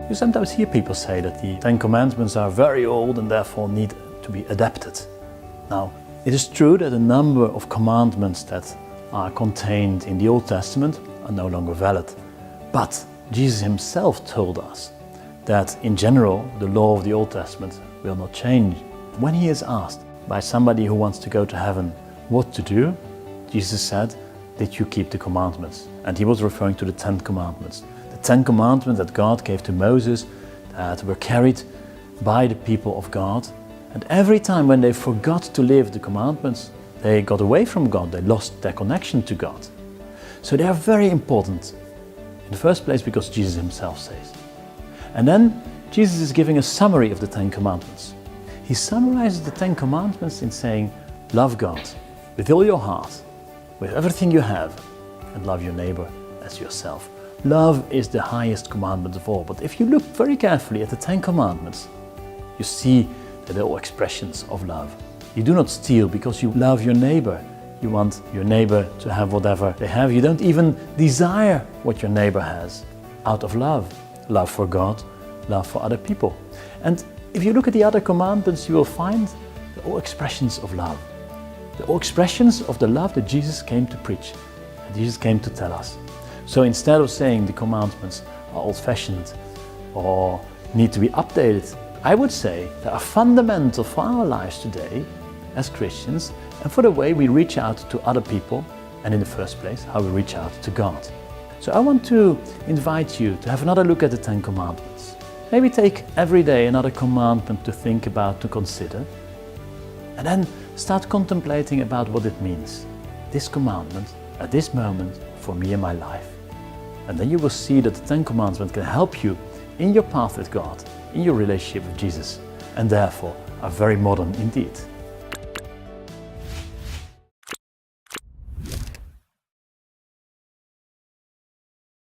You sometimes hear people say that the Ten Commandments are very old and therefore need to be adapted. Now, it is true that a number of commandments that are contained in the Old Testament are no longer valid. But Jesus himself told us that in general the law of the Old Testament will not change. When he is asked by somebody who wants to go to heaven what to do, Jesus said, "Did you keep the commandments?" And he was referring to the Ten Commandments. The Ten Commandments that God gave to Moses, that were carried by the people of God. And every time when they forgot to live the commandments, they got away from God, they lost their connection to God. So they are very important. In the first place because Jesus himself says. And then Jesus is giving a summary of the Ten Commandments. He summarizes the Ten Commandments in saying, love God with all your heart, with everything you have, and love your neighbor as yourself. Love is the highest commandment of all. But if you look very carefully at the Ten Commandments, you see that they're all expressions of love. You do not steal because you love your neighbor. You want your neighbor to have whatever they have. You don't even desire what your neighbor has out of love. Love for God, love for other people. And if you look at the other commandments, you will find they're all expressions of love. They're all expressions of the love that Jesus came to preach, and Jesus came to tell us. So instead of saying the commandments are old-fashioned or need to be updated, I would say they are fundamental for our lives today as Christians and for the way we reach out to other people and in the first place, how we reach out to God. So I want to invite you to have another look at the Ten Commandments. Maybe take every day another commandment to think about, to consider, and then start contemplating about what it means. This commandment at this moment for me in my life. And then you will see that the Ten Commandments can help you in your path with God, in your relationship with Jesus, and therefore are very modern indeed.